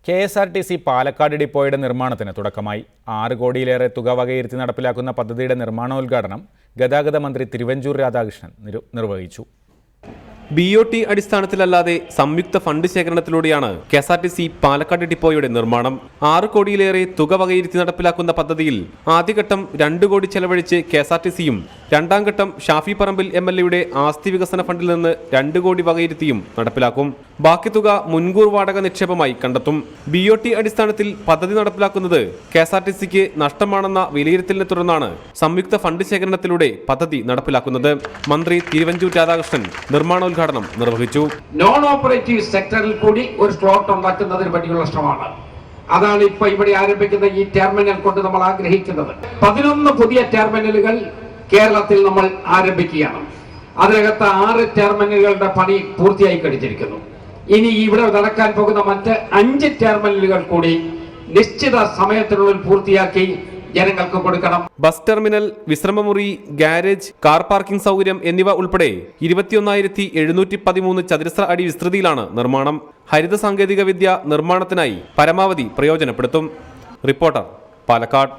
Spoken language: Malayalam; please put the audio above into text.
KSRTC പാലക്കാട് ഡിപ്പോയുടെ നിർമ്മാണത്തിന് തുടക്കമായി. 6 കോടിയിലേറെ തുക വകയിരുത്തി നടപ്പിലാക്കുന്ന പദ്ധതിയുടെ നിർമ്മാണോദ്ഘാടനം ഗതാഗത മന്ത്രി തിരുവഞ്ചൂർ രാധാകൃഷ്ണൻ നിർവഹിച്ചു. BOT അടിസ്ഥാനത്തിലല്ലാതെ സംയുക്ത ഫണ്ട് ശേഖരണത്തിലൂടെയാണ് KSRTC പാലക്കാട് ഡിപ്പോയുടെ നിർമ്മാണം. 6 കോടിയിലേറെ തുക വകയിരുത്തി നടപ്പിലാക്കുന്ന പദ്ധതിയിൽ ആദ്യഘട്ടം 2 കോടി ചെലവഴിച്ച് KSRTCയും രണ്ടാം ഘട്ടം ഷാഫി പറമ്പിൽ MLAയുടെ ആസ്തി വികസന ഫണ്ടിൽ നിന്ന് 2 കോടി വകയിരുത്തിയും നടപ്പിലാക്കും. ബാക്കി തുക മുൻകൂർ വാടക നിക്ഷേപമായി കണ്ടെത്തും. BOT അടിസ്ഥാനത്തിൽ പദ്ധതി നടപ്പിലാക്കുന്നത് KSRTCക്ക് നഷ്ടമാണെന്ന വിലയിരുത്തലിനെ തുടർന്നാണ് സംയുക്ത ഫണ്ട് ശേഖരണത്തിലൂടെ പദ്ധതി നടപ്പിലാക്കുന്നത്. മന്ത്രി തിരുവഞ്ചൂർ രാധാകൃഷ്ണൻ നിർമ്മാണോദ്ഘാടനം നിർവഹിച്ചു. നോൺ ഓപ്പറേറ്റീവ് സെക്ടറിൽ കൂടി ഒരു സ്ലോട്ട് ഉണ്ടാക്കുന്നതിന് വേണ്ടിയുള്ള ശ്രമമാണ്. അതാണ് ഇപ്പോൾ ഇവിടെ ആരംഭിക്കുന്ന ഈ ടെർമിനൽ കൊണ്ട് നമ്മൾ ആഗ്രഹിക്കുന്നത്. 11 പുതിയ ടെർമിനലുകൾ കേരളത്തിൽ നമ്മൾ ആരംഭിക്കുകയാണ്. അതിനകത്ത് 6 ടെർമിനലുകളുടെ പണി പൂർത്തിയായി കഴിഞ്ഞിരിക്കുന്നു. ഇനി ഇവിടെ നടക്കാൻ പോകുന്ന മറ്റ് 5 ടെർമിനലുകൾ കൂടി നിശ്ചിത സമയത്തിനുള്ളിൽ പൂർത്തിയാക്കി ജനങ്ങൾക്ക് കൊടുക്കണം. ബസ് ടെർമിനൽ, വിശ്രമമുറി, ഗാരേജ്, കാർ പാർക്കിംഗ് സൗകര്യം എന്നിവ ഉൾപ്പെടെ 21,713 ചതുരശ്ര അടി വിസ്തൃതിയിലാണ് നിർമ്മാണം. ഹരിത സാങ്കേതിക വിദ്യ നിർമ്മാണത്തിനായി പരമാവധി പ്രയോജനപ്പെടുത്തും. റിപ്പോർട്ടർ, പാലക്കാട്.